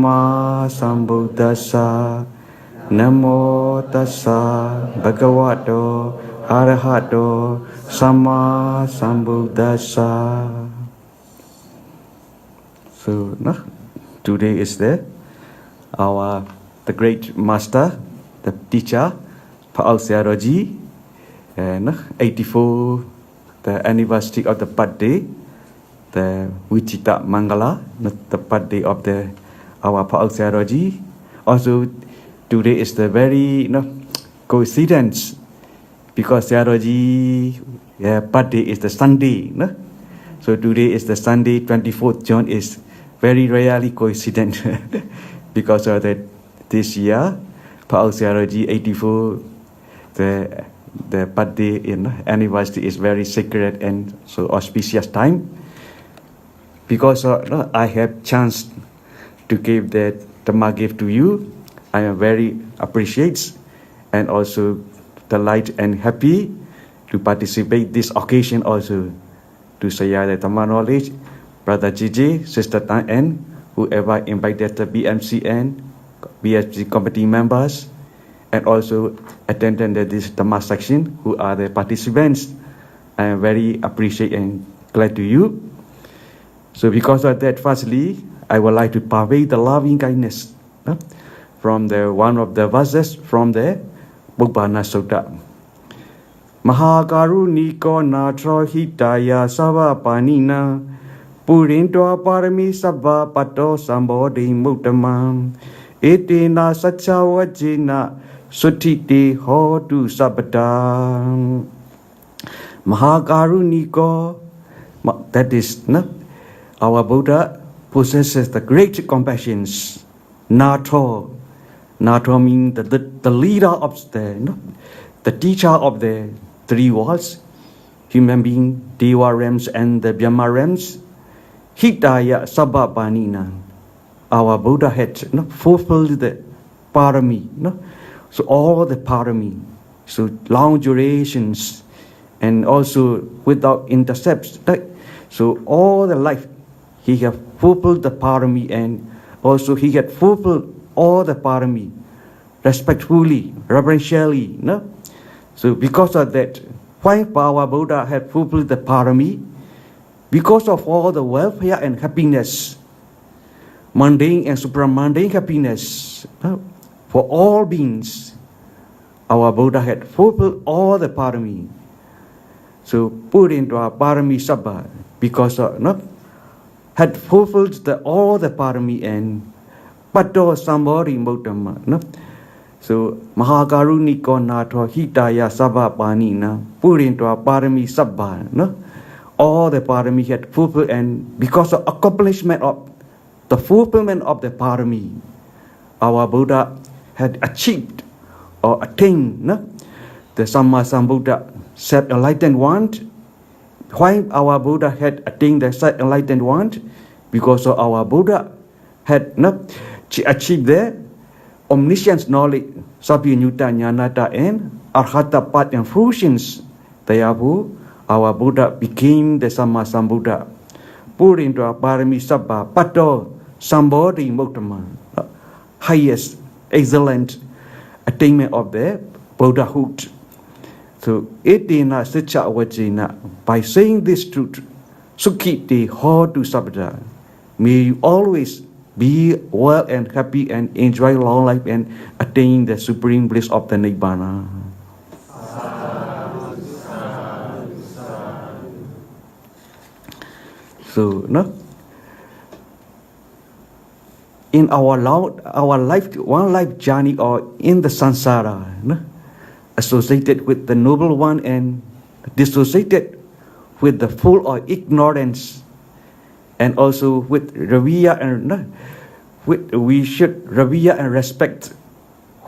Sama Sambuddhassa. Namo Tassa Bhagavato Arahato Sama Sambuddhassa. So, today is the great master, the teacher, Paul Searoji, and 84, the anniversary of the birthday, the Wichita Mangala, the birthday of our Paul Searoji. Also, today is the very coincidence because Searoji birthday is the Sunday. So today is the Sunday, 24th June is very rarely coincident because of that this year, Paul Searoji 84, the birthday anniversary is very sacred and so auspicious time. Because I have chance to give that Dhamma gift to you, I am very appreciate and also delight and happy to participate this occasion also to share the Dhamma knowledge. Brother Gigi, Sister Tan, and whoever invited the BMC and BSG committee members, and also attended this Dhamma section, who are the participants. I am very appreciate and glad to you. So because of that, firstly, I would like to purvey the loving kindness from the one of the verses from the Bubbana Sutta. Mahakaru Niko Natro Hitaya Sava Panina Purintoa Parami Sabba Pato Sambodi Mutamam Etina Sachawajina Sutiti Hotu Sabata Mahakaru Niko. That is, our Buddha possesses the great compassions. Nato. Nato means the leader of the teacher of the three worlds, human being, Deva realms and the Brahma realms. Hidaya Sabba Panina. Our Buddha had fulfilled the parami. So all the parami. So long durations and also without intercepts. So all the life he have fulfilled the parami and also he had fulfilled all the parami respectfully, reverentially. So because of that, why our Buddha had fulfilled the parami? Because of all the welfare and happiness, mundane and supramundane happiness for all beings, our Buddha had fulfilled all the parami. So put into our parami sabba because of had fulfilled all the parami and pato sambori motama. So Mahakaruniko Nato Hitaya Sabba Panina put into our parami sabba. All the parami had fulfilled, and because of accomplishment of the fulfillment of the parami, our Buddha had achieved or attained the Samma Sambuddha self-enlightened one. Why our Buddha had attained the self-enlightened one? Because of our Buddha had achieved the omniscience knowledge, Sabhinyuta Jnanata and Arhata path and fruitions. Therefore, our Buddha became the Samma Sambuddha. Put into our parami sabba, pato, sambodhi muttama, highest, excellent attainment of the Buddhahood. So, etina sicha vajina, by saying this truth, sukhiti hotu sabda, may you always be well and happy and enjoy long life and attain the supreme bliss of the Nibbana. So, in our life, one life journey or in the samsara, associated with the noble one and dissociated with the full or ignorance, and also with revere and we should revere and respect.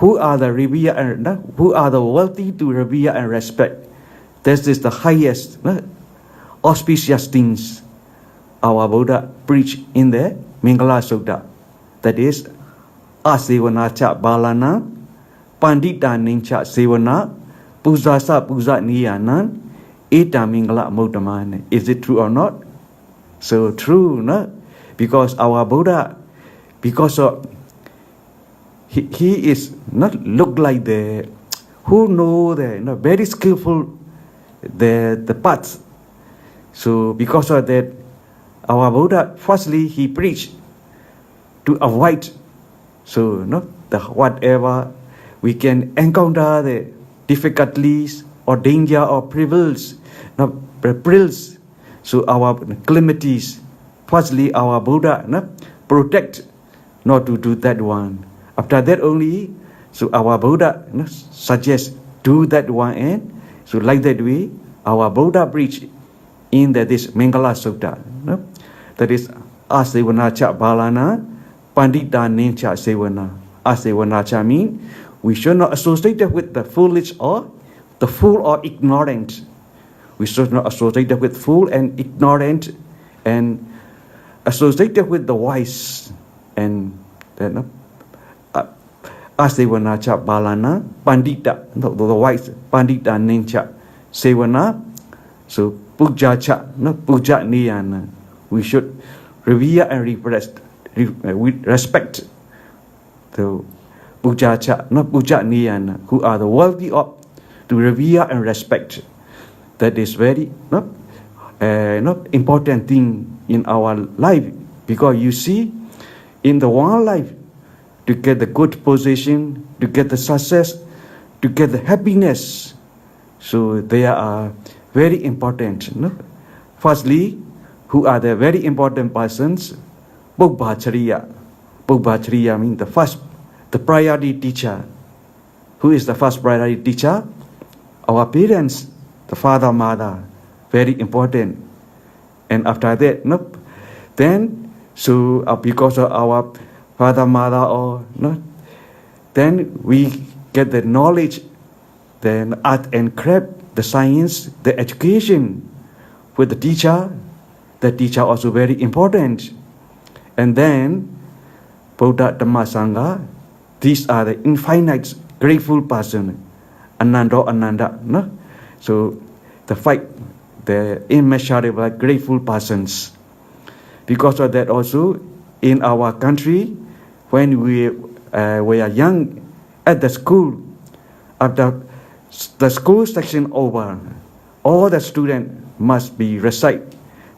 Who are the revere and who are the wealthy to revere and respect? This is the highest auspicious things our Buddha preached in the Mingala Sutta. That is, Asevana cha balana, Pandita nincha sevana, Pujasa puja niyanan, Eta Mingala Muddhamana. Is it true or not? So true, no? Because our Buddha because he is not look like the who know the very skillful the path. So because of that, our Buddha firstly he preached to avoid the whatever we can encounter the difficulties or danger or perils. So our calamities, firstly our Buddha protect not to do that one. After that only, so our Buddha suggests do that one, and so like that way our Buddha preach in this Mangala Sutta. That is Asevanacha Balana Pandita Nincha Sevana. Asevanacha means we should not associate with the foolish or the fool or ignorant. We should not associate with fool and ignorant, and associate with the wise. And Asevanacha Balana Pandita, the wise Pandita Nincha Sevana. So Puja Cha, Puja Niyana. We should revere and respect the Puja Cha, Puja Niyana, who are the worthy of to revere and respect. That is very not important thing in our life, because you see, in the one life, to get the good position, to get the success, to get the happiness, so they are very important. Firstly, who are the very important persons? Pubbachariya. Pubbachariya means the priority teacher. Who is the first priority teacher? Our parents, the father, mother, very important. And after that, then because of our father, mother, then we get the knowledge, then art and craft, the science, the education with the teacher. The teacher also very important. And then Buddha, Dhamma, Sangha, these are the infinite grateful person. Ananda. So the immeasurable grateful persons. Because of that also, in our country, when we are young at the school, after the school section over, all the students must be recite.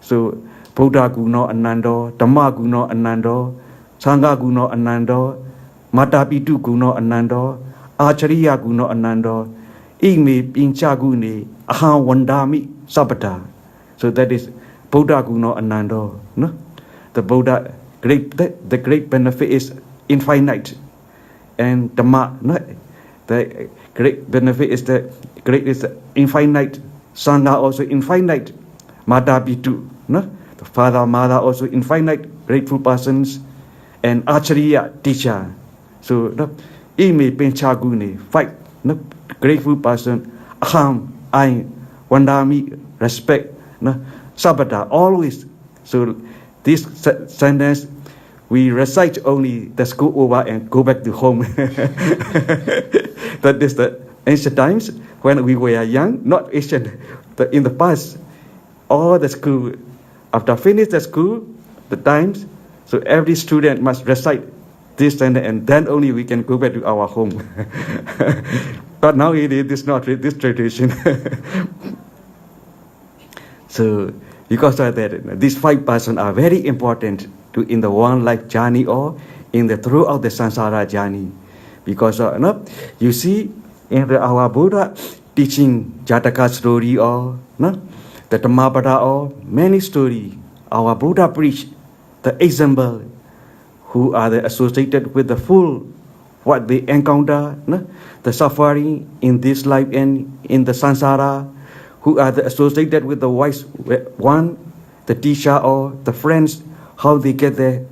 So Buddha Guno Anando, Dhamma Guno Anando, Sangha Guno Anando, Matapitu Guno Anando, Acharya Guno Anando, Ime Pincha Guni, Aham Wandami Sabata. So that is Buddha Guno Anando. The Buddha the great benefit is infinite, and Dhamma, the great benefit is the infinite. Sangha also infinite. Matapitu, the father, mother also infinite grateful persons, and Acharya teacher. So Ime Penchaguni, fight, grateful person, Aham, I, Wandami, respect, Sabata, always. So this sentence we recite only the school over and go back to home. That is the ancient times when we were young, not ancient, but in the past, all the school, after finish the school, the times, so every student must recite this sentence, and then only we can go back to our home. But now it is not this tradition. So because of that, these 5 persons are very important in the one life journey or in the throughout the samsara journey. Because you see in our Buddha teaching Jataka story or the Dhammapada or many story, our Buddha preached the example who are associated with the full what they encounter, the suffering in this life and in the samsara, who are associated with the wise one, the teacher or the friends, how they get there.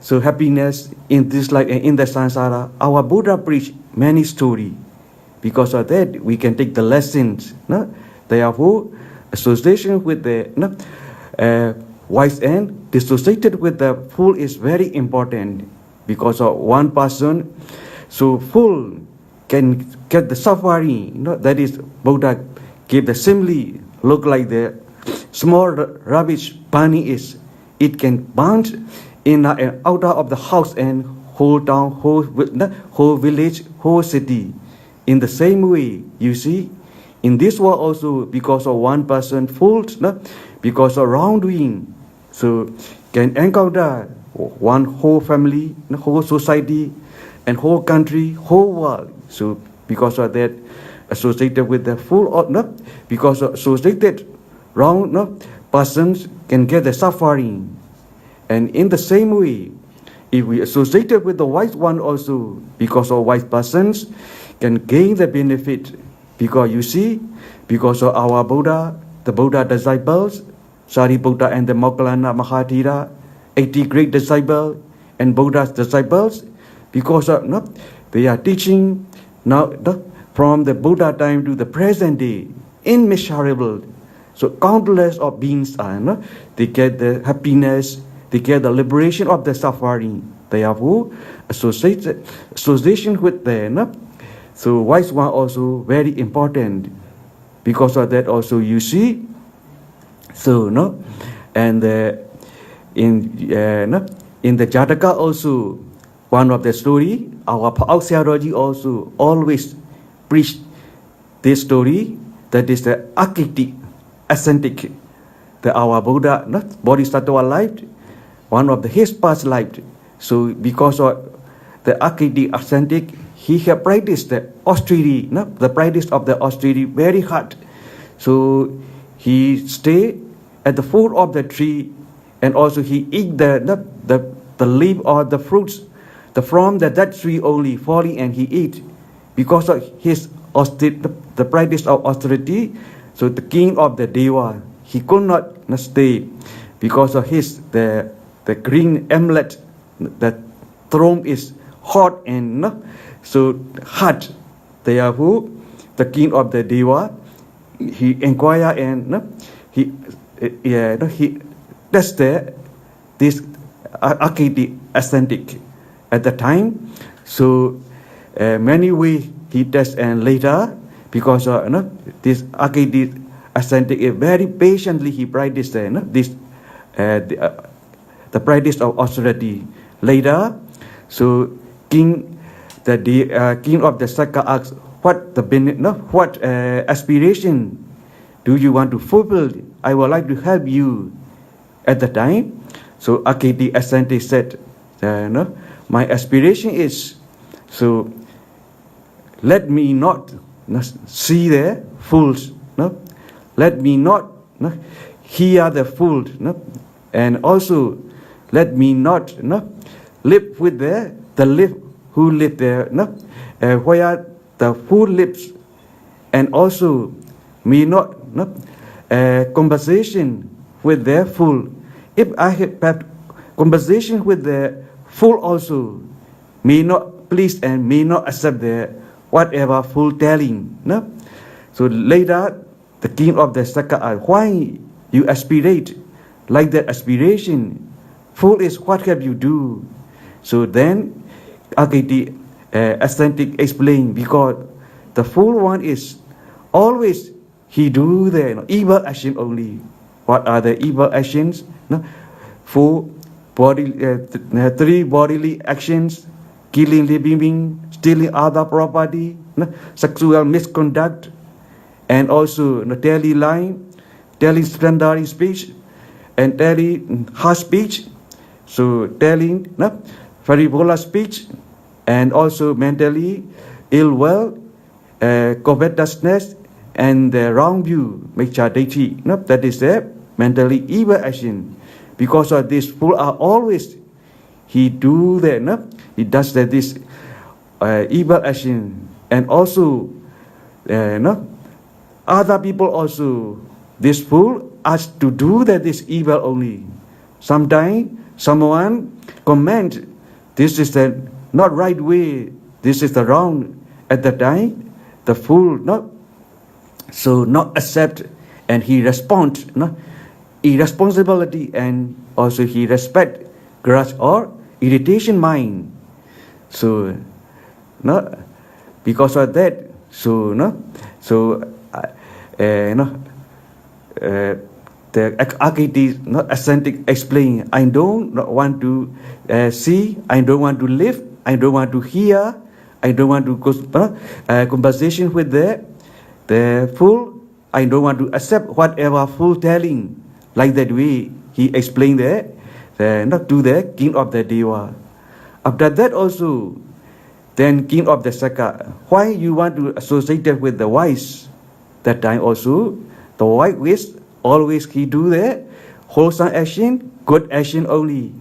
So happiness in this life and in the samsara. Our Buddha preached many stories. Because of that, we can take the lessons. Therefore, association with the wise and dissociated with the fool is very important. Because of one person, so fool can get the suffering. That is, Buddha gave the simile, look like the small rubbish bunny is. It can bounce in and out of the house and whole town, whole village, whole city. In the same way, you see, in this world also, because of one person fault, because of wrongdoing, so can encounter one whole family, whole society, and whole country, whole world. So because of that, associated with the full or not, because of associated wrong persons can get the suffering. And in the same way, if we associated with the wise one also, because of wise persons, can gain the benefit. Because you see, because of our Buddha, the Buddha disciples, Sariputta and the Moggallana Mahathira, 80 great disciples, and Buddha's disciples, because of they are teaching now from the Buddha time to the present day, immeasurable. So countless of beings are, they get the happiness, they get the liberation of the suffering. Therefore, association with them. So wise one also very important. Because of that also you see. So and in the Jataka also, one of the story, our Pausyaroji also always preach this story, that is the Akiti ascetic, our Buddha, Bodhisattva life, one of his past life. So because of the Akiti ascetic, he have practiced the austerity, the practice of the austerity very hard. So he stay at the foot of the tree, and also he eat the leaf or the fruits, from that tree only falling, and he eat. Because of his the practice of austerity, so the king of the Deva, he could not stay because of the green amulet. The throne is hot and so hot. Therefore, the king of the Deva, he inquire and he tested this Akiti ascetic at the time. So many ways he test, and later, because this Akiti ascetic very patiently he practiced the practice of austerity. Later, so king of the Sakka asked, what aspiration do you want to fulfill? I would like to help you. At the time, so Akiti ascetic said, my aspiration is, so let me not see the fools, let me not hear the fools, and also let me not live with the live who live there, where the fool lives, and also me not conversation with their fool. If I have conversation with the fool also, may not please and may not accept the whatever fool telling. So later, the king of the Sakka asked, why you aspirate like that aspiration? Fool is what have you do? So then Akiti ascetic explained, because the fool one is always he do the evil action only. What are the evil actions? Three bodily actions: killing living being, stealing other property, sexual misconduct, and also telling lying, telling slanderous speech, and telling harsh speech. So telling frivolous speech, and also mentally ill will, covetousness, and the wrong view, mechadati. That is the mentally evil action. Because of this, fool are always he do that. He does that this evil action, and also other people also. This fool asked to do that this evil only. Sometimes someone comment, this is the not right way, this is the wrong. At the time, the fool not accept, and he respond irresponsibility, and also he respect grudge or irritation mind. So because of that, the architect, not ascetic, explain, I don't want to see, I don't want to live, I don't want to hear, I don't want to conversation with the fool, I don't want to accept whatever fool telling. Like that way, he explained not to the king of the Deva. After that also, then king of the Saka, why you want to associate with the wise? That time also, the wise always he do the wholesome action, good action only.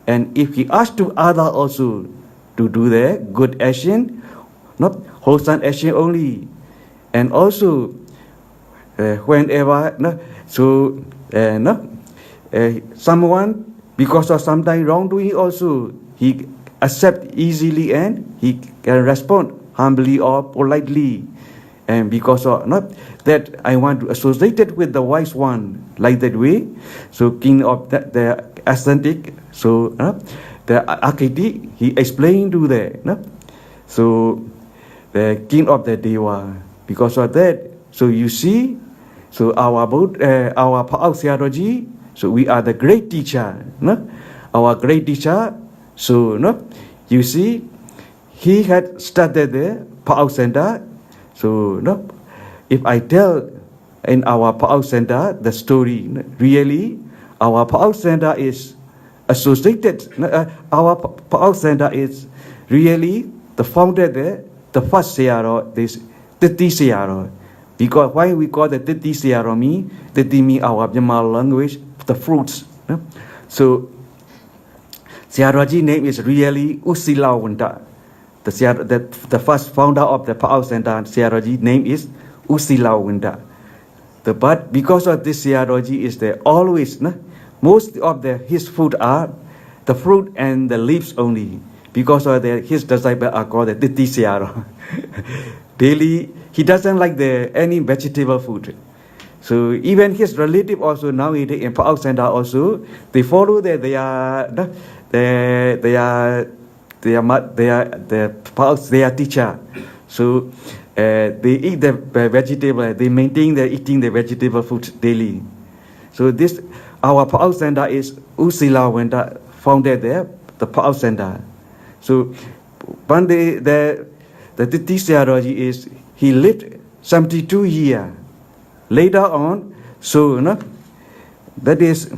And if he ask to other also to do the good action, not wholesome action only. And also, whenever someone because of sometimes wrongdoing also he accept easily and he can respond humbly or politely. And because of not that I want to associate it with the wise one, like that way. So king of the ascetic, so the architect, he explained to so the king of the Deva. Because of that, so you see, so our Pa'au theology, so we are the great teacher, our great teacher. So you see, he had started the Pa'au Center. So if I tell in our Pa'au Center the story, really our Pa'au Center is associated. Our Pa'au Center is really the founder the first Searo, this Titi Searo. Because why we call the Titi Searo mean? Titi mean our Myanmar language, the fruits. So Searoji name is really Usilawanta. The first founder of the Pa'au Center, Searoji name is Usilawanta. But because of this Searoji is there always, most of his food are the fruit and the leaves only. Because of his disciples are called the Titi Searo. Daily, he doesn't like any vegetable food. So even his relative also nowadays in Pa'au Center also, they follow their teacher. So they eat the vegetable, they maintain eating the vegetable food daily. So this, our Pa'au Center is Usilawanta founded there, the Pa'au Center. So one day the Titi Searoji is, he lived 72 years. Later on, so that is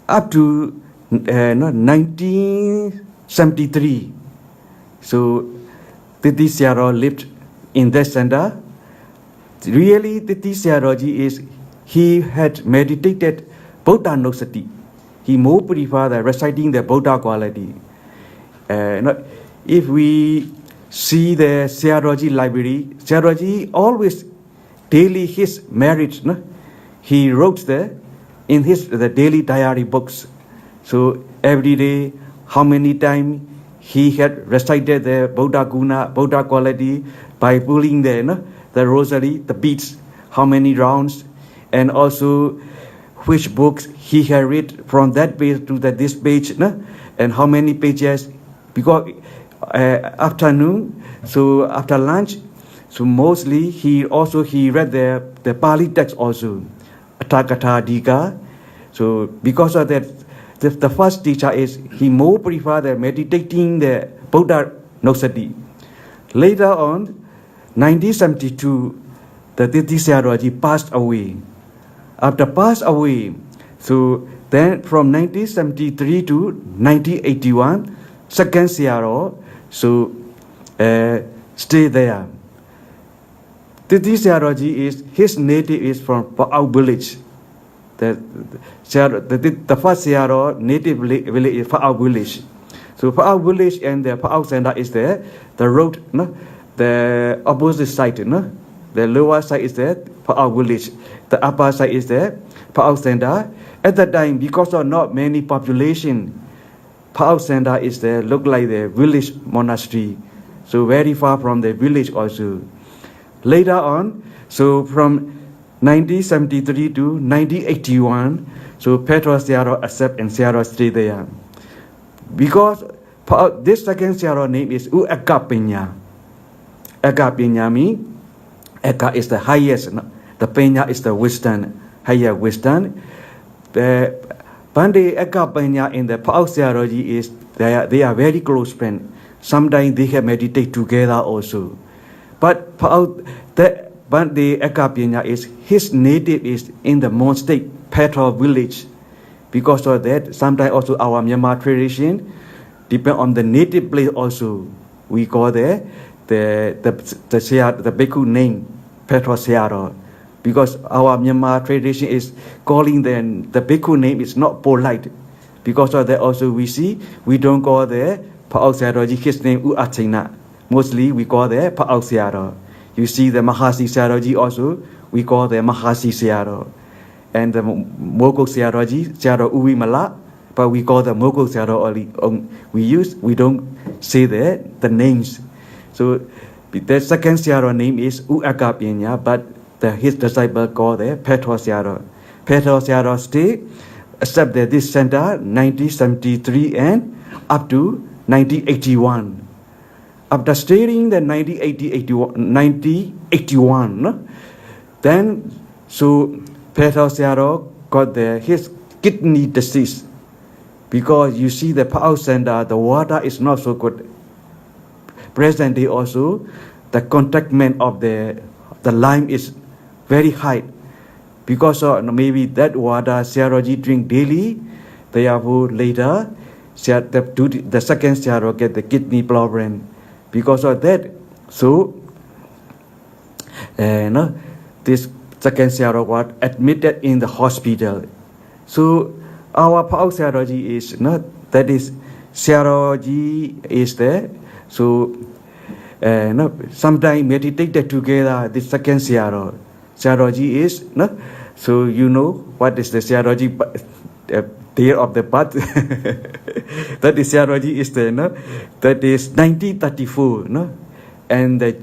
up to 1973. So Titi Searo lived in that center. Really, Titi Searoji is, he had meditated Buddha Nosati. He more prefer reciting the Buddha quality. If we see the Searoji library, Searoji always daily his marriage, he wrote in the daily diary books. So every day, how many times he had recited the Buddha Guna, Buddha quality by pulling the rosary, the beads, how many rounds, and also which books he had read from that page to this page, and how many pages. Because afternoon, so after lunch, so mostly he read the Pali text also, Atakatha Dika. So because of that, the first teacher is, he more prefer meditating the Buddha Nosati. Later on, 1972, the Titi Searoji passed away. After passed away, so then from 1973 to 1981, second Searo, so stay there. Titi Searoji is, his native is from Pa'au village. The first Searo native village is Pa'au village. So Pa'au village and the Pa'au Center is there. The road, the opposite side, the lower side is there, Pa'au village. The upper side is there, Pa'au Center. At that time, because of not many population, Pa'au Center is there, look like the village monastery. So very far from the village also. Later on, so from 1973 to 1981, so Petro Searo accept and Searo stay there. Because this second Searo name is Aggañña. Aggañña means Agga is the highest, no? The Peña is the wisdom, higher wisdom. The Bande Aggañña in the Pao theology is they are very close friends. Sometimes they have meditate together also. But the Bande Aggañña is his native is in the monastery, Petrol village. Because of that, sometimes also our Myanmar tradition depend on the native place also. We call the bhikkhu name Petrol Searo. Because our Myanmar tradition is calling the bhikkhu name is not polite. Because of that also we see, we don't call the Pao Searoji his name Uachina. Mostly we call the Pao Searo. You see the Mahasi Searoji also, we call the Mahasi Searo. And the Mogok Searoji, Searo Uwimala, but we call the Mogok Searo only. We don't say the names. So the second Searo name is Aggañña, but his disciple called the Petrol Searo. Petrol Searo stay except that this center 1973 and up to 1981. After staying the 1981, no? Then so Petrol Searo got his kidney disease because you see the Pao center, the water is not so good. Presently also, the contentment of the lime is very high because of maybe that water Searoji drink daily. Therefore, later, the second Searo get the kidney problem. Because of that, so this second Searo was admitted in the hospital. So our Pao Searoji is not, that is Searoji is there. So sometimes meditated together, the second Searo. Searoji is, no? So you know what is the Searoji day of the path? That is Searoji is there, no? That is 1934, no? And the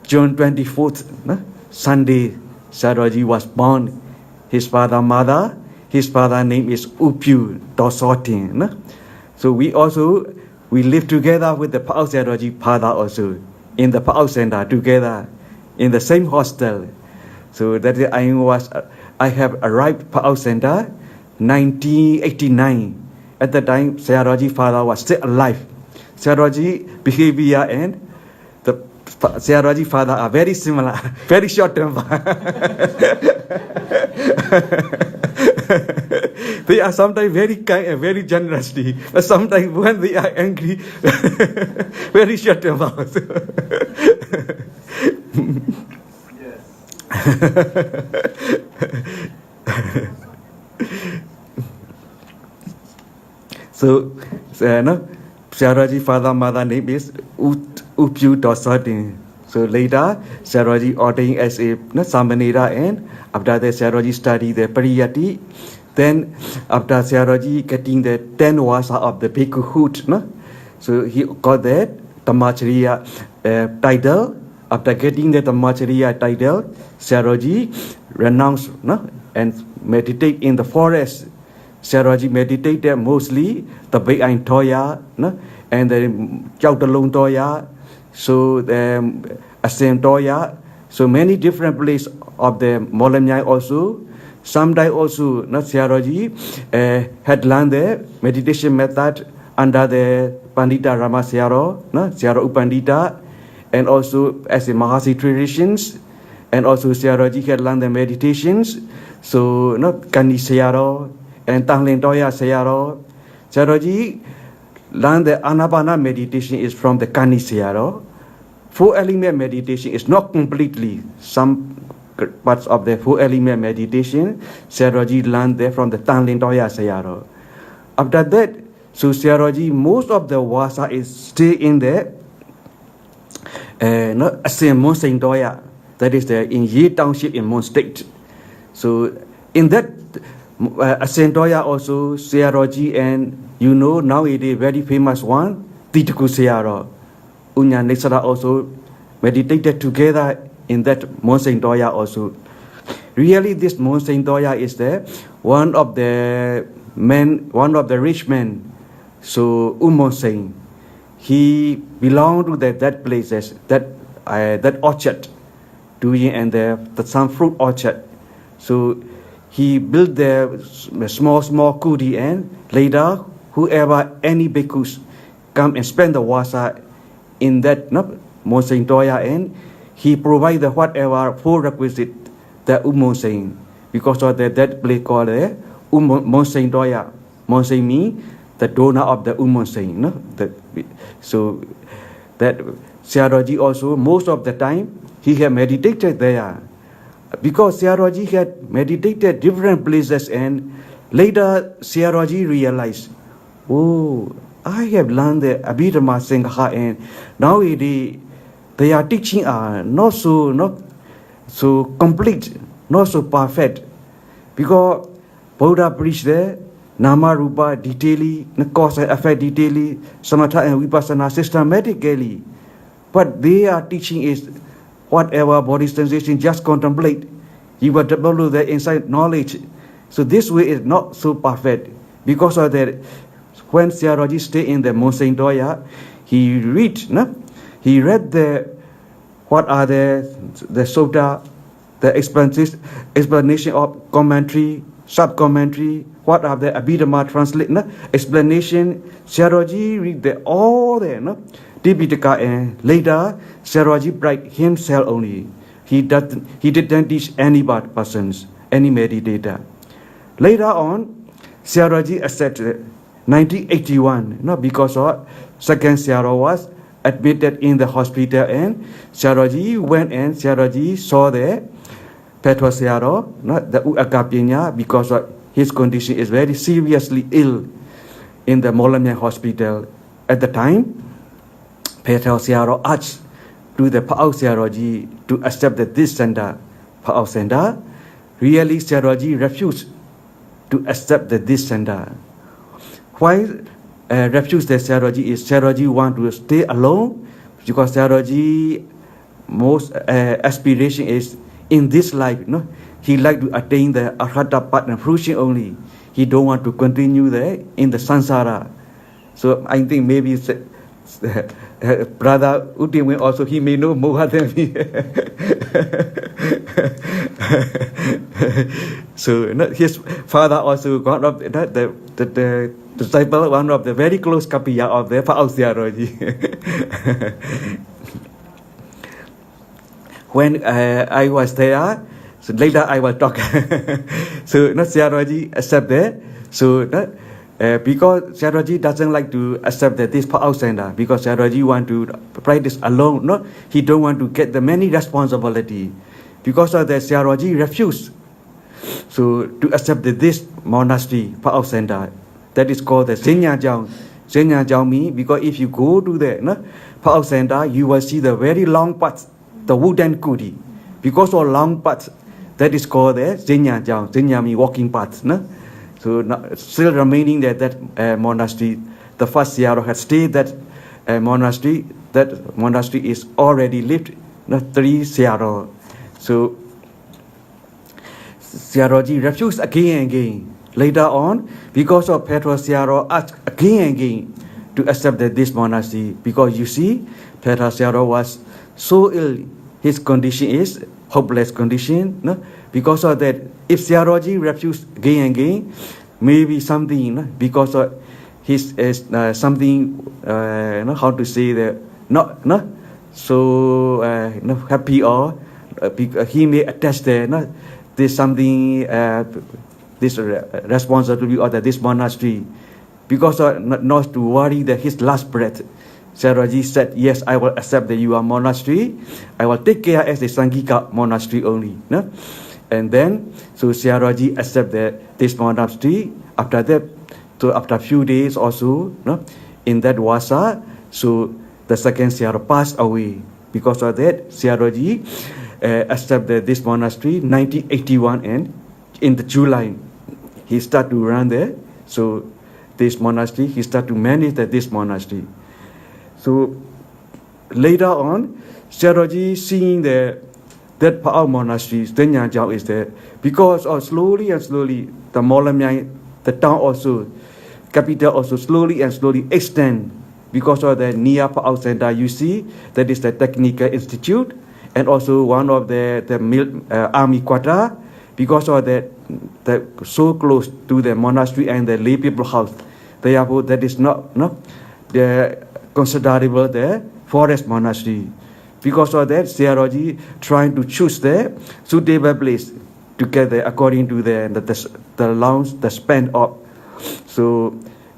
June 24th, no? Sunday, Searoji was born. His father, mother, his father name is Upyu Dosotin, no? So we live together with the Pao Searoji father also in the Pao Center together in the same hostel. So that I have arrived Pao Center 1989. At the time, Searoji father was still alive. Searoji behavior and the Searoji father are very similar, very short temper. They are sometimes very kind and very generously, but sometimes when they are angry, very short temper. So, Searoji father mother name is Upyu Dosadin. So later, Searoji ordained as a Samanera, and after that, Searoji studied the Pariyati. Then, after Searoji getting the 10 wasa of the bhikkhuhood, so he got that Dhammacharya title. After getting the Dhammacharya title, Searoji renounced and meditate in the forest. Searoji meditated mostly the Bayan Toya and the Chautalung Toya, so the Asem Toya, so many different places of the Molemnyai also. Sometimes also, Searoji had learned the meditation method under the Pandita Rama Searo, Searo Upandita, and also as a Mahasi traditions, and also Searoji had learned the meditations, so Kani Searo and Tanglin Toya Searo. Searoji learned the Anapana meditation is from the Kani Searo. Four element meditation is not completely. Some parts of the four element meditation, Searoji learned there from the Tanglin Toya Searo. After that, so Searoji, most of the wasa is stay in the Asem Monseng Toya, that is the in Ye Township in Mon State. So in that Asem Toya also Searoji, and now it is very famous one, Tituku Searo. Unya Nexara also meditated together in that Monseng Toya also. Really, this Monseng Toya is one of the rich men. So Monseng, he belonged to that places, that that orchard, doing and some fruit orchard. So he built the small kuti, and later whoever any bhikkhus come and spend the wasa in that Monsain Toya, and he provide the whatever full requisite the Monsain, because of that place called the Monsain Toya. Monsain means the donor of the Monsain. So that Siaroji also most of the time he had meditated there, because Siaroji had meditated different places, and later Siaroji realized, oh, I have learned the Abhidhamma Sangha, and now their teaching are not so complete, not so perfect, because Buddha preached there Nama Rupa detailedly, cause and effect detailedly, Samatha and Vipassana systematically, but their teaching is whatever body sensation, just contemplate. You will develop the inside knowledge. So this way is not so perfect, because of that. When Siaroji stayed in the Monsain Toya, he read the what are the sutta, the explanation of commentary, sub-commentary, what are the Abhidhamma translate, explanation. Siaroji read all the Tipitaka, and later Siaroji prayed himself only. He didn't teach any persons, any meditator. Later on, Siaroji accepted 1981, because of second Siaro was admitted in the hospital, and Siaroji went and Siaroji saw the Petro Siaro, the Aggañña, because of his condition is very seriously ill in the Molamya hospital. At the time, Petro Siaro asked to the Pa'au Siaroji to accept this center. Pa'au center, really Siaroji refused to accept this center. Why refuse the Siaroji is Siaroji want to stay alone, because Siaroji most aspiration is in this life. He like to attain the Arhata path and fruition only. He don't want to continue there in the samsara. So I think maybe brother Uti also, he may know more than me. So his father also one of the disciple, one of the very close kapiya of the Pa'au Siaroji. When I was there, so later I will talk. So Siaroji accept that. So because Siaroji doesn't like to accept that this Pa'au center, because Siaroji want to practice alone. He don't want to get the many responsibility. Because of that, Siaroji refused to accept this monastery, Pa'au center. That is called the Senya Jiao. Senya Jiao means, because if you go to the Pa'au center, you will see the very long path, the wooden kuti. Because of long path, that is called the Senya Jiao. Senya means walking path. So still remaining that monastery, the first Siaro had stayed that monastery. That monastery is already lived 3 Siaro. So Siaroji refused again and again. Later on, because of Petro Siaro asked again and again to accept this monastery, because you see, Petro Siaro was so ill. His condition is hopeless condition. Because of that, if Siaroji refused again and again, maybe something, because of his something, how to say that, not so happy, or he may attach there, there's something, this responsibility of this monastery, because of not to worry that his last breath. Siaroji said, yes, I will accept that you are monastery. I will take care as a Sangika monastery only. And then, so Siaroji accepted this monastery. After that, so after a few days or so, in that Wasa, so the second Siaro passed away. Because of that, Siaroji accepted this monastery 1981, and in the July, he started to run there. So this monastery, he started to manage this monastery. So later on, Siaroji seeing that Pa'au monastery, Senya Jiao is there, because of slowly and slowly, the Molamyai, the town also, capital also slowly and slowly extend, because of the near Pa'au Center, you see, that is the Technical Institute, and also one of the army quarter, because of the so close to the monastery and the lay people house. Therefore, that is not the considerable the forest monastery. Because of that, Siaroji trying to choose the suitable place together according to the lounge, the span of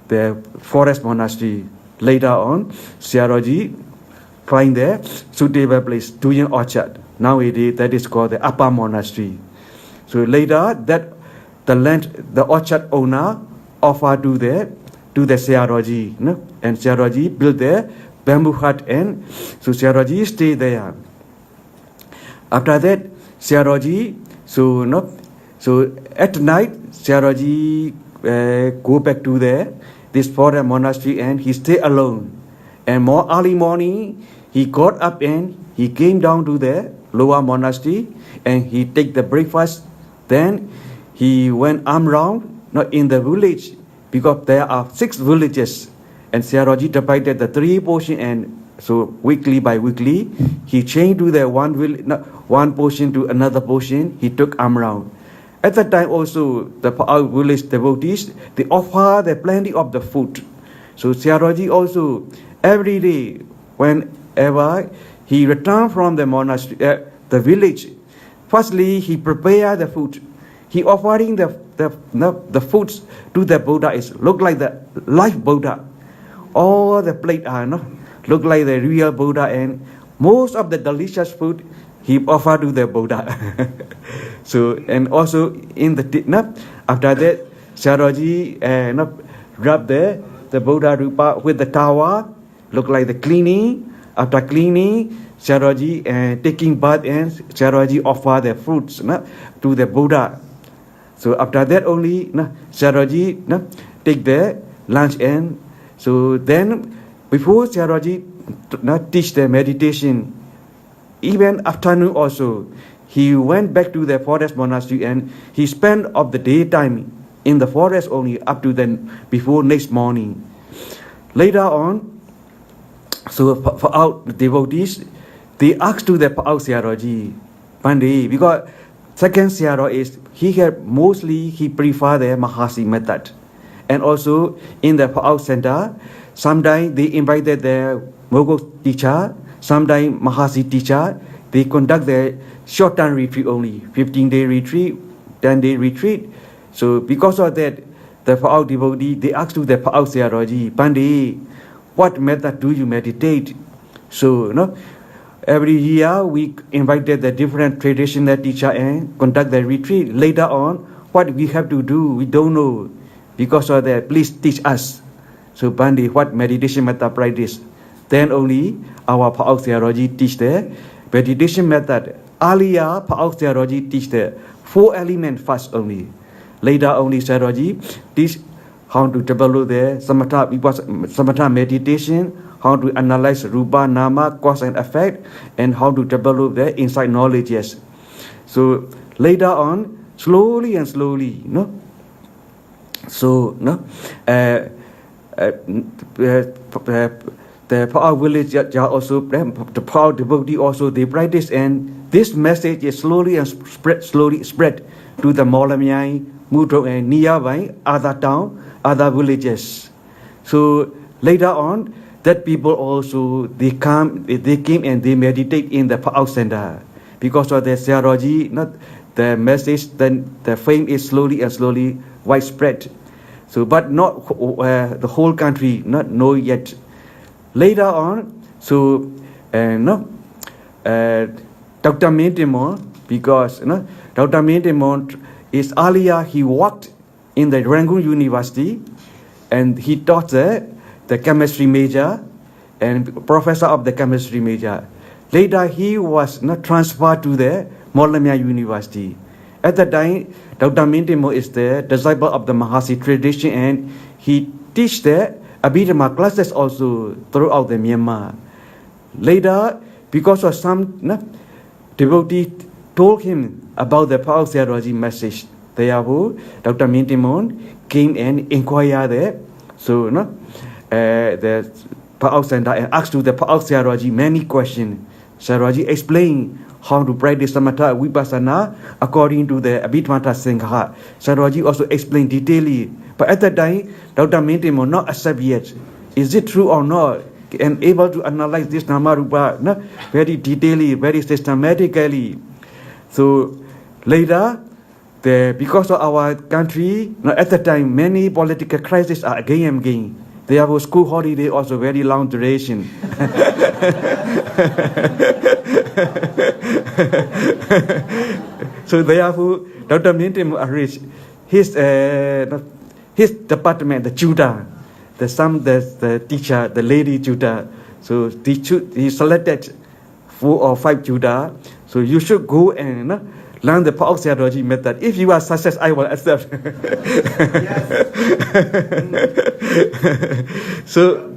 the forest monastery. Later on, Siaroji find the suitable place doing orchard. Nowadays, that is called the Upper Monastery. So later, that the orchard owner offered to the Siaroji, and Siaroji built the bamboo hut, and so Siaroji stay there. After that, Siaroji so at night Siaroji go back to this forest monastery, and he stay alone. And more early morning, he got up and he came down to the lower monastery, and he take the breakfast. Then he went around, not in the village, because there are 6 villages, and Siaroji divided the 3 portion, and so weekly by weekly, he changed to the one portion to another portion. He took around. At that time also, the Pa'au village devotees, they offer the plenty of the food. So Siaroji also, every day, whenever he returned from the monastery, the village, firstly, he prepared the food. He offering the foods to the Buddha is look like the live Buddha. All the plate are look like the real Buddha, and most of the delicious food he offered to the Buddha. So, and also in the after that, Siaroji rub the Buddha Rupa with the towel, look like the cleaning. After cleaning, Siaroji taking bath, and Siaroji offer the fruits to the Buddha. So after that only, Siaroji take the lunch, and so then before Siaroji teach the meditation, even afternoon also, he went back to the forest monastery, and he spent of the daytime in the forest only up to then before next morning. Later on, so for our devotees, they asked to the Pa'au Siaroji, Pandey, because second Siaro is he prefer the Mahasi method. And also in the Pa'au Center, sometimes they invited the Mogok teacher, sometimes Mahasi teacher. They conduct the short-term retreat only, 15-day retreat, 10-day retreat. So because of that, the Pa'au devotee, they asked to the Pa'au Siaroji, Pandey, what method do you meditate? So every year we invited the different traditional teacher and conduct the retreat. Later on, what we have to do, we don't know. Because of that, please teach us. So Pandey, what meditation method practice? Then only our Pa'au Siaroji teach the meditation method. Earlier, Pa'au Siaroji teach the 4 elements first only. Later only Siaroji teach how to develop the samatha meditation, how to analyze rupa, nama, cause and effect, and how to develop the insight knowledge. Yes. So later on, slowly and slowly, So the Pa'au village also, the Pa'au devotee also, they practice, and this message is slowly spread to the Molamyai, Mudro, and nearby other town, other villages. So later on, that people also they came and they meditate in the Pa'au Center, because of the Siaroji, the message, then the fame is slowly and slowly widespread. So, but not the whole country not know yet. Later on, so Dr. Mintimon, because Dr. Mintimon is earlier he worked in the Rangoon University, and he taught the chemistry major and professor of the chemistry major. Later he was transferred to the Molamya University. At that time, Dr. Mintimo is the disciple of the Mahasi tradition, and he teach the Abhidhamma classes also throughout the Myanmar. Later, because of some devotee told him about the Pa'au Siaroji message, therefore Dr. Mintimon came and inquired there. So Pa'au Center and asked to the Pa'au Sayadaw many questions. Sayadaw explained how to practice samatha vipassana according to the Abhidhamma Sangha. Sayadaw also explained detailedly. But at that time, Dr. Mintimo not accept yet. Is it true or not? And able to analyze this Nama Rupa very detailedly, very systematically. So later, because of our country, at the time, many political crises are again and again. Therefore, school holiday also very long duration. So therefore, Dr. Mintim arranged his department, the tutor, the teacher, the lady tutor. So he selected 4 or 5 tutor. So you should go and learn the Pa'au Sayadaw method. If you are success, I will accept. So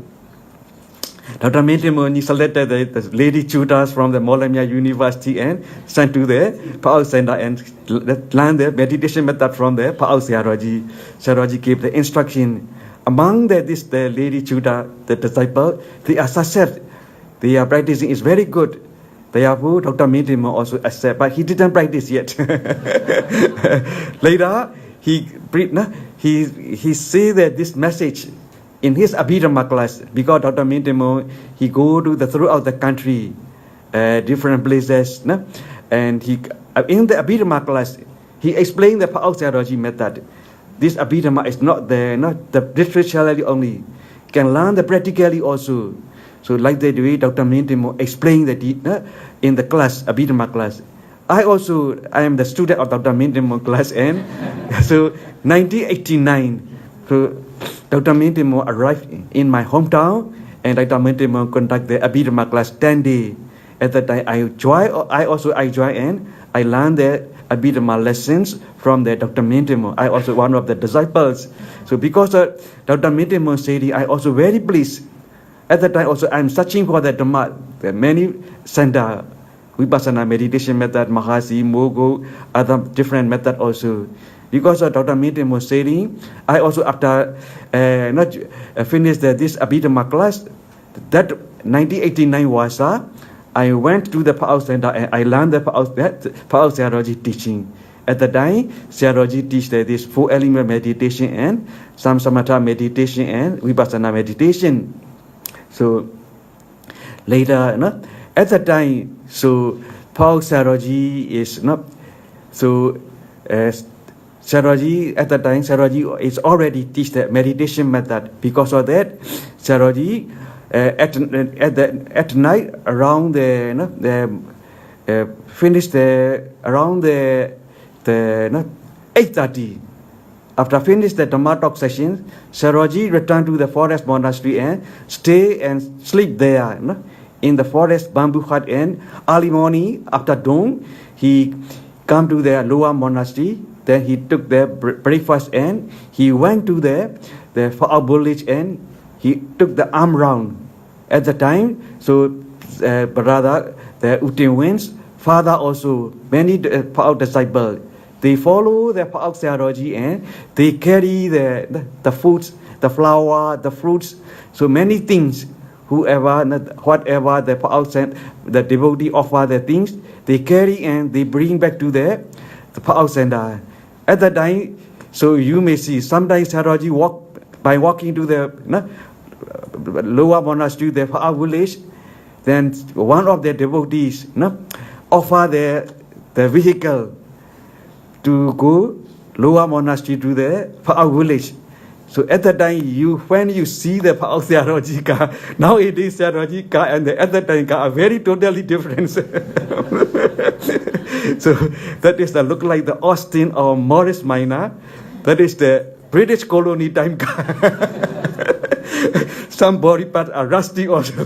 Dr. Mintimo selected the lady tutors from the Molamia University and sent to the Pa'au Center and learned the meditation method from the Pa'au Sayadaw. Sayadaw gave the instruction. Among the lady tutor, the disciple, they are success. They are practicing is very good. Therefore, Dr. Mintimo also accept, but he didn't practice yet. Later, he say that this message in his Abhidhamma class, because Dr. Mintimo, he go to throughout the country, different places, and he in the Abhidhamma class, he explained the Pa'au Sayadaw method. This Abhidhamma is not the literally only, can learn the practically also. So like the way Dr. Mintimo explained that in the class, Abhidhamma class. I am the student of Dr. Mintimo class, and so 1989, so Dr. Mintimo arrived in my hometown, and Dr. Mintimo conduct the Abhidhamma class 10 days. At that time, I joined, and I learned the Abhidhamma lessons from the Dr. Mintimo. I also one of the disciples. So because Dr. Mintimo said, I also very pleased. At that time also, I'm searching for the Dhamma, the many center, Vipassana meditation method, Mahasi, Mogo, other different method also. Because of Dr. Mintimo saying, I also after finished this Abhidhamma class, that 1989 was, I went to the Pa'au Center and I learned the Pa'au Sayadaw teaching. At the time, Sayadaw teach this 4-element meditation and some samatha meditation and Vipassana meditation. So later, at that time, so Pa'au Sayadaw is not so. Sayadaw at that time, Sayadaw is already teach the meditation method. Because of that, Sayadaw at night around finished around 8:30. After finish the Dhamma talk session, Sayadaw returned to the forest monastery and stay and sleep there in the forest bamboo hut. And early morning after dawn, he come to the lower monastery. Then he took the breakfast and he went to the Pa'au village and he took the arm round. At the time, so brother, the Utin Win's father also, many Pa'au disciples, they follow the Pa'au Sayadaw and they carry the foods, the flour, the fruits, so many things. Whatever the Pa'au sent, the devotee offer the things, they carry and they bring back to the Pa'au Center. At that time, so you may see, sometimes Sayadaw walking to the lower monastery, the Pa'au village, then one of the devotees offer the vehicle to go lower monastery to the Pa'au village. So at that time, when you see the Pa'au Sayadaw car, now it is Sayadaw car, and at that time car are very totally different. So that is the look like the Austin or Morris Minor. That is the British colony time car. Some body parts are rusty also.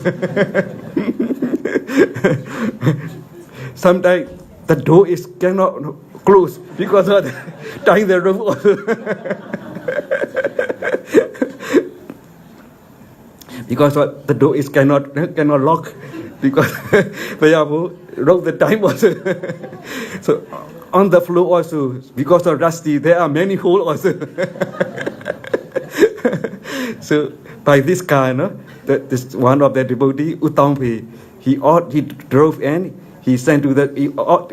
Sometimes the door cannot close because of tying the rope also. Because the door cannot lock because they have wrote the time also. So on the floor also, because of rusty, there are many holes also. So by this car, this one of the devotee, Utampi, he drove in, he sent to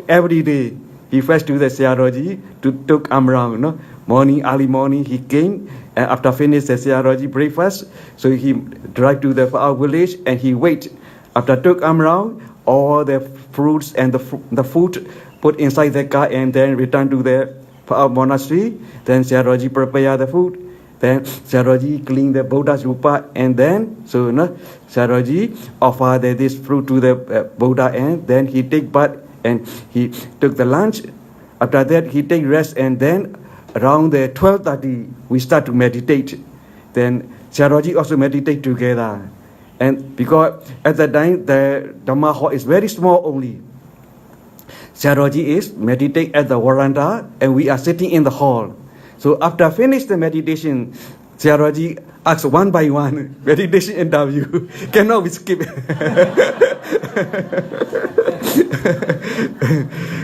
every day, he fetched to the Siaroji to took around, no? Early morning, he came, and after finish the Siaroji breakfast, so he drive to our village, and he wait. After took around, all the fruits and the food put inside the car, and then return to the monastery. Then Siaroji prepare the food. Then Siaroji clean the Buddha's rupa, and then Siaroji offer this fruit to the Buddha, and then he take bath and he took the lunch. After that, he take rest, and then around the 12:30 we start to meditate. Then Siaroji also meditate together, and because at that time the Dhamma hall is very small only. Siaroji is meditate at the veranda, and we are sitting in the hall. So after finish the meditation, Siaroji asks one by one, meditation interview. Cannot we skip?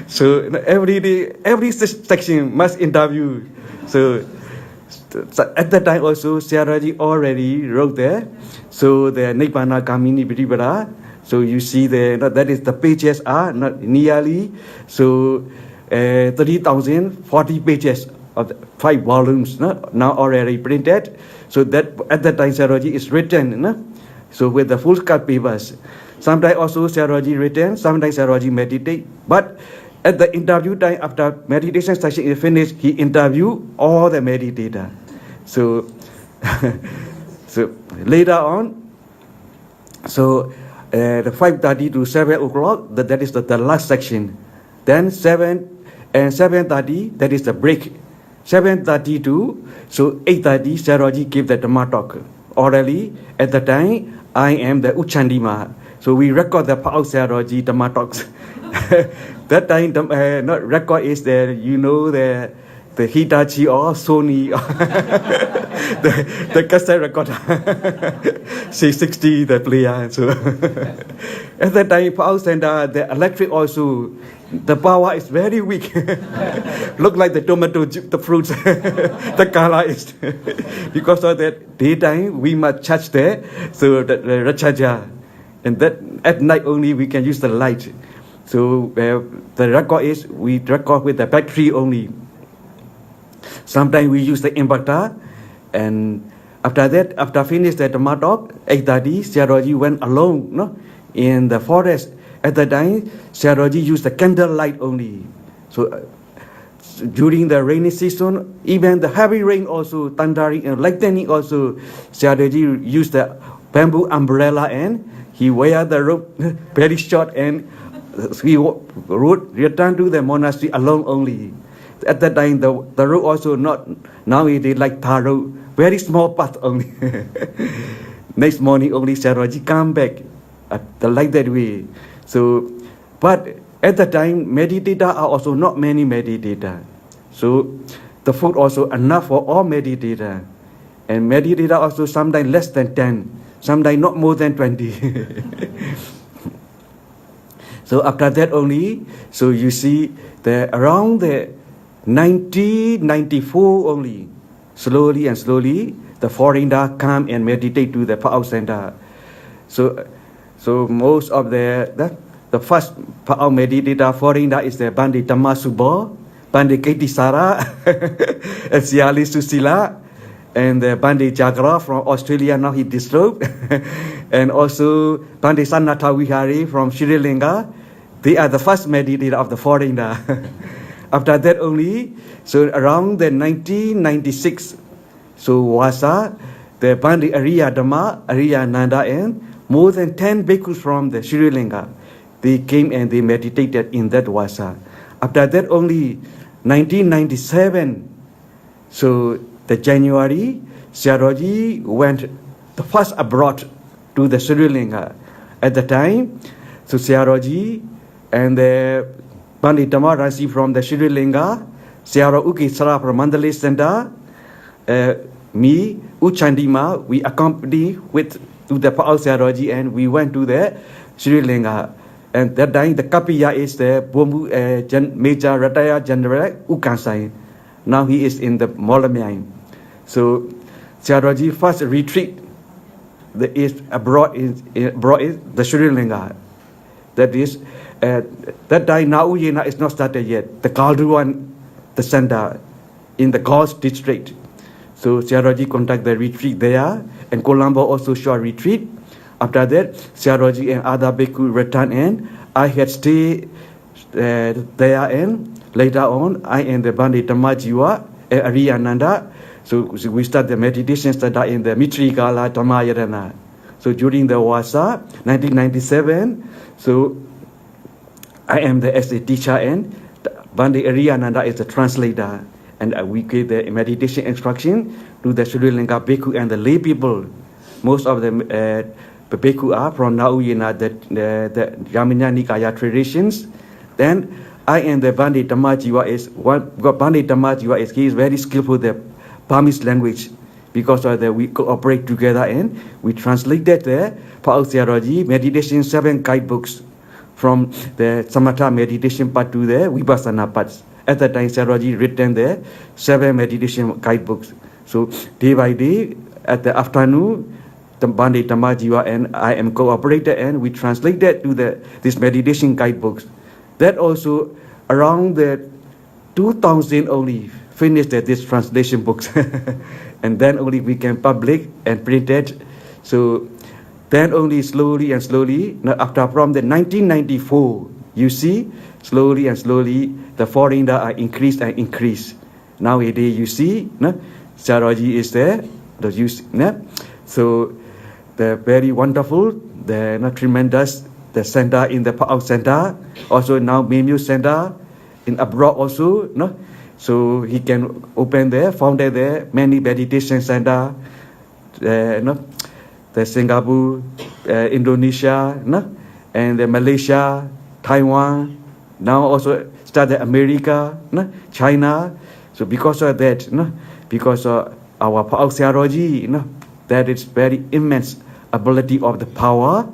So every day, every section must interview. So at that time also, Siaroji already wrote there. So the Nibbana Kamini Vidivara. So you see that is the pages are not nearly 30,040 pages of 5 volumes now already printed. So that at that time Siaroji is written, so with the full cut papers. Sometimes also Siaroji written, sometimes Siaroji meditate. But at the interview time, after meditation session is finished, he interview all the meditator. So so later on, so the 5:30 to 7 o'clock, that is the last section. Then 7 and 7:30, that is the break. 7:30 to 8:30, Siaroji give the Dhamma talk orally. At the time, I am the Uchandima. So we record the Pao Siaroji Dhamma talks. That time, not record is the Hitachi or Sony, the cassette recorder, C60, the player. So at that time, Pao Center, the electric also, the power is very weak. Look like the tomato, the fruits, the color is. Because of that daytime, we must charge there, so the recharger. And that at night only we can use the light. So the record is, we record with the battery only. Sometimes we use the inverter, and after that, after finish the Dhamma talk, 8:30, Siaroji went alone, in the forest. At the time, Siaroji used the candle light only. So during the rainy season, even the heavy rain also, thundering and lightning also, Siaroji used the bamboo umbrella, and he wear the rope very short, and he return to the monastery alone only. At that time, the road also not nowadays like tar road, very small path only. Next morning only Siaroji come back like that way. So, but at the time, meditators are also not many meditators. So the food also enough for all meditators. And meditators also sometimes less than 10, sometimes not more than 20. So after that only, so you see around the 1994 only, slowly and slowly, the foreigner come and meditate to the Pao Center. So most of the first Pao meditator foreigner is the Bandi Dhamma Subo, Bandi Ketisara, and Siali Susila, and the Bandi Jagra from Australia, now he disturbed, and also Bandi Sanatha Vihari from Sri Lanka. They are the first meditator of the foreigner. After that only, so around the 1996, so Wasa, the Bandi Arya Dhamma, Arya Nanda, and more than 10 bhikkhus from the Sri Lanka, they came and they meditated in that Wasa. After that only, 1997, so the January, Siaroji went the first abroad to the Sri Lanka. At the time, so Siaroji and the Pandit Dhammarasi from the Sri Lanka, Siaro Ukisara from Mandalay Center, me, Uchandima, we accompanied to the Pao Siaroji, and we went to the Sri Lanka. And that time the Kapiya is the Major Retired General Ukansai. Now he is in the Molamyang. So Siaroji first retreat the is abroad is the Sri Lanka. That is, that time Nauyena is not started yet. The Kalduan, the center in the Gulf district. So Siaraji conduct the retreat there, and Colombo also short retreat. After that, Siaraji and other bhikkhu return, and I had stayed there, and later on, I and the Bandit Dhammajiva and Ariyananda. So we start the meditation study in the Mitrikala Dhammayarana. So during the Wasa, 1997, so I am as a teacher, and Bandit Ariyananda is the translator. And we give the meditation instruction to the Sri Lanka bhikkhu and the lay people. Most of the bhikkhu are from Nauyena, the Yamina Nikaya traditions. Then I and the Bandit Dhammajiva he is very skillful with the Burmese language, because of that we cooperate together and we translated the Pao Theology meditation 7 guidebooks from the Samatha meditation part to the Vipassana parts. At that time, Theology written the 7 meditation guidebooks. So day by day, at the afternoon, the Bandit Dhammajiva and I am cooperated, and we translated to this meditation guidebooks. That also around the 2000 only finished this translation books, and then only we can publish and print it. So then only slowly and slowly, after from the 1994, you see, slowly and slowly the foreigner are increased and increased. Nowadays you see, Saraji is there, so the very wonderful, the tremendous, the center in the Pao Center, also now Memu Center in abroad also, so he can open there, founded there many meditation center, the Singapore, Indonesia, and the Malaysia, Taiwan, now also started America, China. So because of that, because of our Pao theology, that is very immense ability of the power.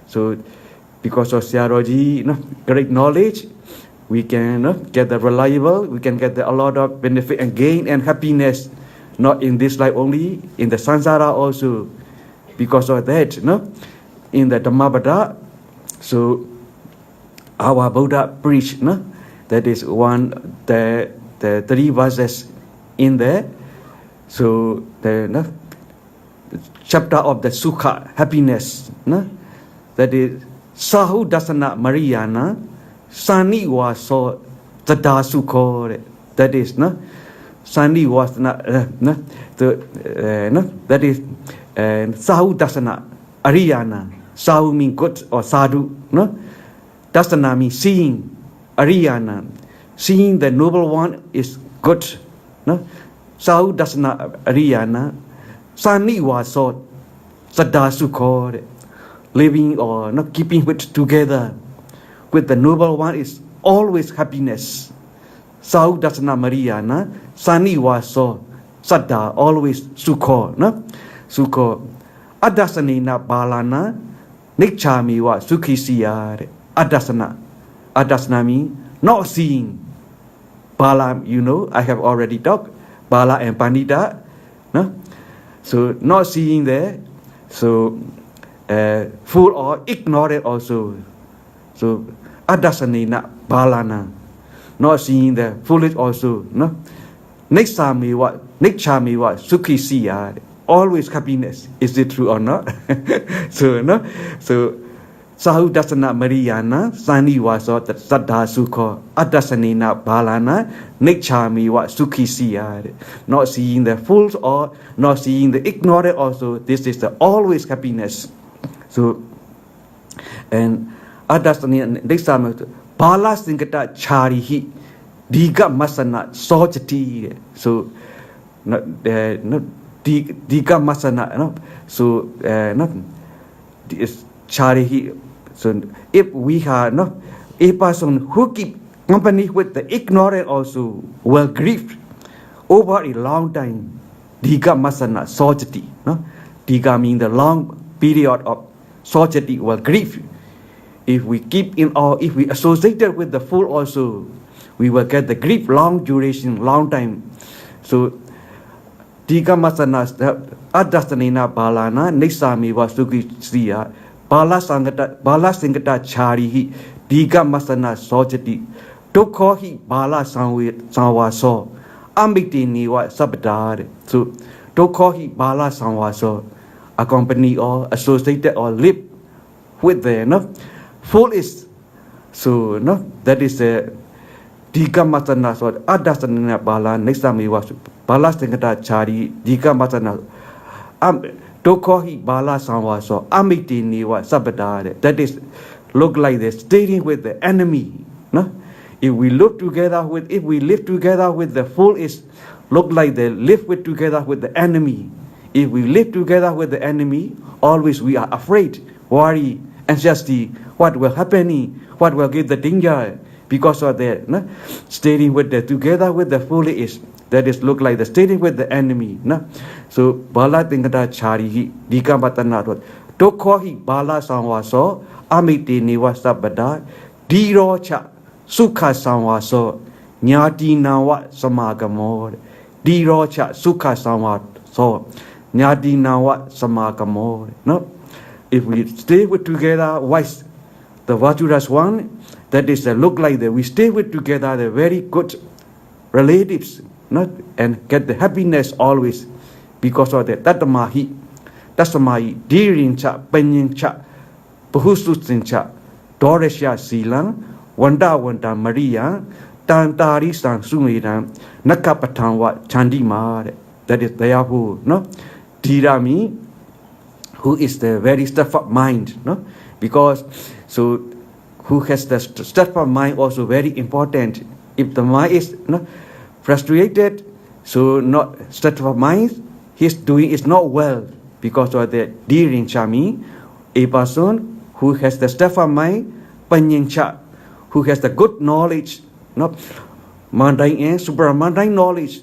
So because of theology, great knowledge, we can get the reliable, we can get a lot of benefit and gain and happiness, not in this life only, in the samsara also. Because of that, in the Dhammapada, so our Buddha preached, that is one, the 3 verses in there. So the chapter of the Sukha, happiness, that is Sahu Dasana Mariyana, Sani was so Tada Sukho, that is, Sani was not, that is Sahu Dasana Ariyana. Sahu means good or sadhu, Dasana means seeing, Ariyana, seeing the noble one is good, Sahu Dasana Ariyana, Sani was so Sada Sukho, living or not keeping it together with the noble one is always happiness. Sahu Dasana Mariyana, Sani was so Sada, always Sukho, Sukho. Adasanina Balana, Nikchami wa Sukhisiya. Adasana means not seeing. Bala, I have already talked. Bala and Pandita, so not seeing there. So full or ignorant also. So Adasanina Balana, not seeing the foolish also. Nikchami wa Sukhisiya. Always happiness. Is it true or not? So Sahu Dasana Mariyana, Sani Waso Sada Sukho, Adasanina Balana, Nikchami wa Sukhisiya. Not seeing the fools or not seeing the ignorant also. This is the always happiness. So, and Adasanina, next time, Bala Singata Charihi, Diga Masana, Sojati. So, Diga Masana, so not Charihi. So if we have a person who keep company with the ignorant also will grieve over a long time. Diga Masana, Sojati. Diga means the long period of Sojati will grieve. If we keep in or if we associated with the fool also, we will get the grief long duration, long time. So Dikamasana Adastanina Balana, Nisami was Suki Sia, Bala Singata Chari, Dikamasana Sojati, Tokohi Bala Sanwa so, Ambitini wa Sabadar, so Tokohi Bala Sanwa so, accompany or associated or live with the no full is so no that is the Dikamasana so Adastanina Bala, Nisami was Bala Singata Chari, Dikamasana. Tokohi Bala Sanwa so Amitini wa Sabadare. That is look like this, stating with the enemy. No? If we live together with the full is look like they live with together with the enemy. If we live together with the enemy, always we are afraid, worry, anxiety, what will happen, what will give the danger because of that. No? Stating with the together with the full is. That is look like the stating with the enemy. No? So Bala Tingata Chari Dika Batana Tokohi Bala Sanwaso Amiti Niwasa Bada Diro Cha Sukha Sanwaso Nyati Nawa Samagamor Diro Cha Sukha Sanwaso Nyati Nawa Samagamor. No? If we stay with together, wise the virtuous one, that is look like that we stay with together the very good relatives. Not and get the happiness always because of that. Tatamahi, Dirin cha, Penyin cha, Puhusutin cha, Doresha Silang, Wanda Maria, Tantari San Sumiran, Nakapatan Chandi Mare. That is Dayahu, no? Tirami, who is the very steadfast mind, no? Because so who has the steadfast mind also very important. If the mind is no frustrated, so not state of mind, his doing is not well because of the dearing chami, a person who has the state of mind, panyincha, who has the good knowledge, not mundane and super mundane knowledge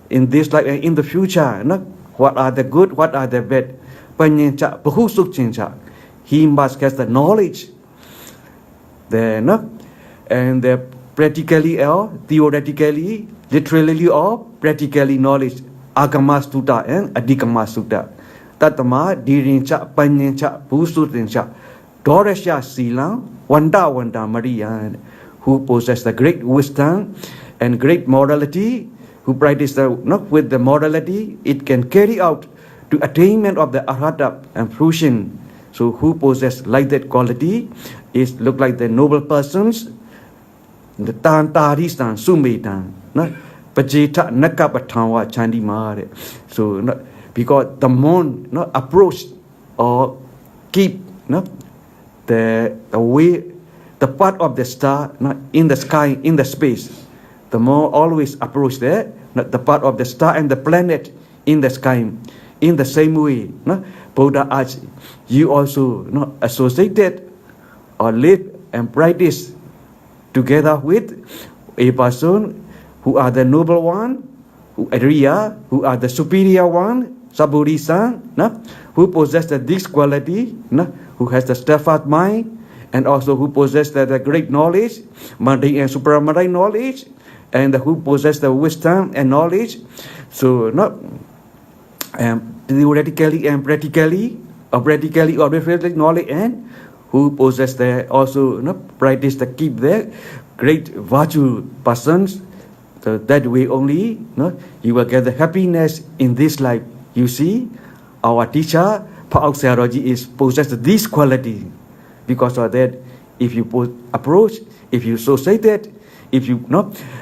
in this life and in the future, not what are the good, what are the bad, panyincha, bahusukchincha, he must have the knowledge, and the practically or theoretically, literally or practically knowledge Agama Sutta and Adhikama Sutta. Tatama Dirincha Panyancha Pusutincha Doresha Sila Wanda Maria, who possess the great wisdom and great morality, who practice not with the morality, it can carry out to attainment of the arhata and fruition. So who possess like that quality is look like the noble persons. The Tantaristan Sumetan, no Pajeta Nakapatanwa Chandi Mare. So because the moon approach or keep the way the part of the star in the sky, in the space. The moon always approach there, the part of the star and the planet in the sky. In the same way, Buddha asks, you also associated or live and practice together with a person who are the noble one, who are the superior one, Sabodhisa, who possess this quality, who has the steadfast mind, and also who possess the great knowledge, mundane and supramundane knowledge, and who possess the wisdom and knowledge. So theoretically and practically, or reflecting knowledge, and who possess the also practice the keep the great virtue persons. So that way only you will get the happiness in this life. You see, our teacher Paul Sayaraji is possess this quality. Because of that, if you approach, if you associate that, if you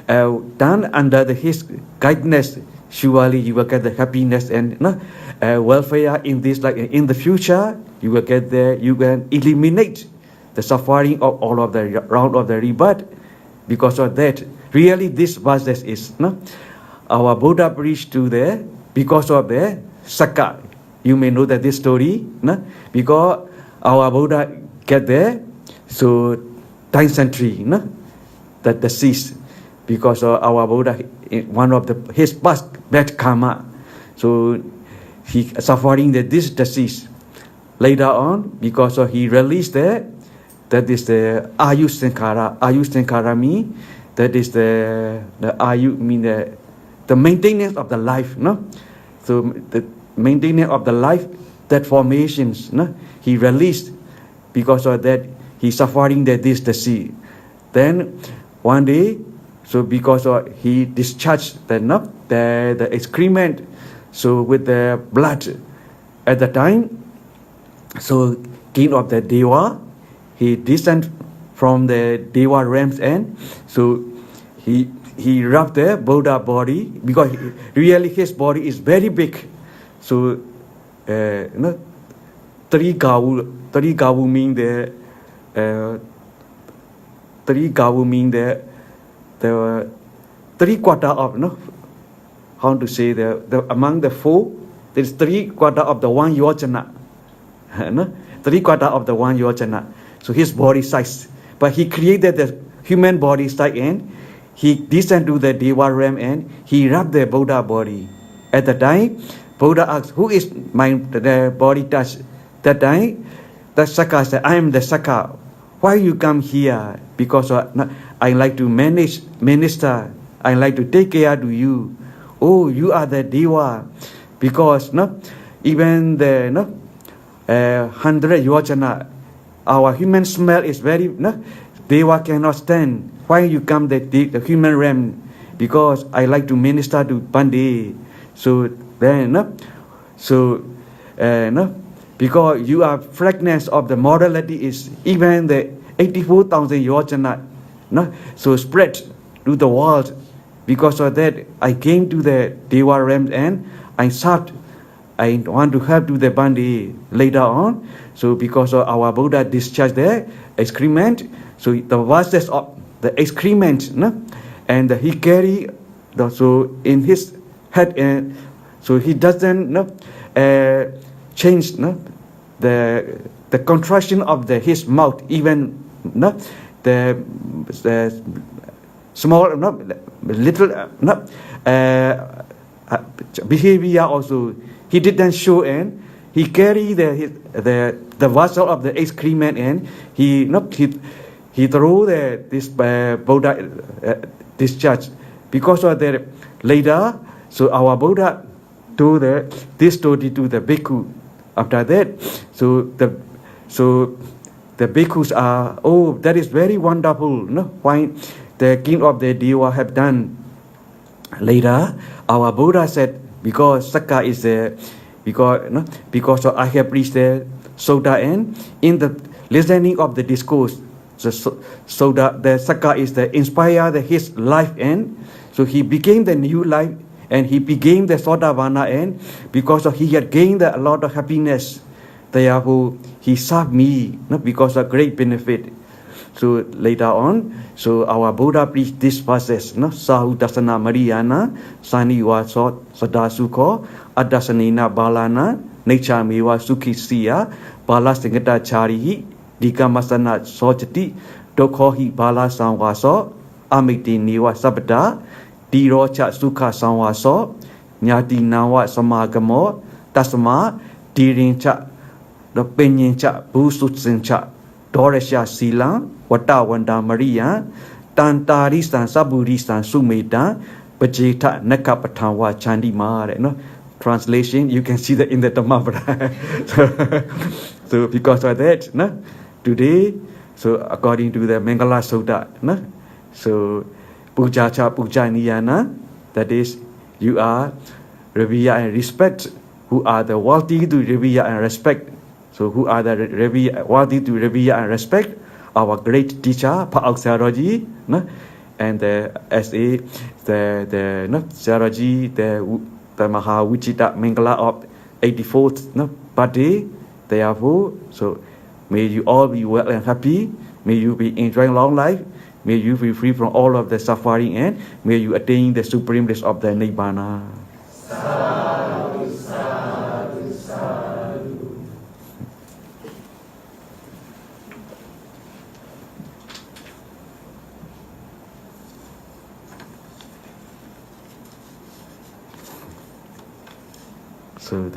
done under his guidance, surely you will get the happiness and welfare in this life. In the future, you will get there. You can eliminate the suffering of all of the round of the rebirth. Because of that, really, this verses is our Buddha preached to there because of the Sakka. You may know that this story, because our Buddha get there, so 10th century, that deceased because of our Buddha, one of his past bad karma, so he suffering this disease. Later on, because of he released there, that is the Ayush Sankara. Ayush Sankara mean that is the Ayu mean the maintenance of the life, so the maintenance of the life, that formations, no, he released because of that he suffering that this the sea. Then one day, so because of he discharged the excrement, so with the blood at the time, so king of the Deva, he descended from the Deva realms, and so he rubbed the Buddha body because really his body is very big. So three gavu mean the the 3/4 of how to say the among the four, there's 3/4 of the one yojana. 3/4 of the one yojana. So his body size, but he created the human body size, and he descended to the Deva realm, and he rubbed the Buddha body. At the time, Buddha asked, "Who is the body touch?" That time, the Saka said, "I am the Saka. Why you come here? Because I like to minister. I like to take care to you. Oh, you are the Deva. Because even the 100 yojana, our human smell is very Deva cannot stand. Why you come the human realm? Because I like to minister to Pandey. So then, because you are fragrance of the morality is even the 84,000 yojana, so spread to the world. Because of that, I came to the Deva realm, and I want to help to the Bandi later on. So because of our Buddha discharged the excrement, so the vastness of the excrement, and he carry so in his head, and so he doesn't change the contraction of his mouth, even the small little behavior also he didn't show, and he carry the vessel of the excrement, and he threw this Buddha discharge. Because of that later, so our Buddha told this story to the bhikkhu. After that, so the bhikkhus are, oh, that is very wonderful. Why the king of the Deva have done. Later, our Buddha said, because Saka is because I have reached the Soda, and in the listening of the discourse, the Saka is the inspire his life, and so he became the new life, and he became the Sodavana, and because he had gained a lot of happiness, therefore he served me, because of great benefit. So later on, so our Buddha preached this verses, Sahu Dasana Mariana, Sani Waso Sadasuko, Adasanina Balana, Nature Miwa Suki Siya, Bala Singata Charihi, Dikamasana Sojati, Dokohi Bala Sanwaso, Amiti Niwa Sabda, Dirocha Suka Sanwaso, Nyati Nawa Samagamo, Tasma, Dirincha, the Penincha, Busutsincha, Doresha Sila, Wata Wanda Maria, Tantaristan, Saburistan, Sumeda, Bajeta, Nakapatawa, Chandi Mare. Translation, you can see that in the Dhamma. So because of that, today, so according to the Mangala Sutta, so Puja Cha Puja Niyana, that is, you are revere and respect, who are the worthy to revere and respect. So who are the worthy to revere and respect? Our great teacher, Pa Auk Sayadaw, and the SA, the Sayadaw, the Mahavichita Mangala of 84th birthday. Therefore, so may you all be well and happy. May you be enjoying long life. May you be free from all of the suffering, and may you attain the supreme bliss of the Nibbana. Sadhu, sadhu, sadhu. So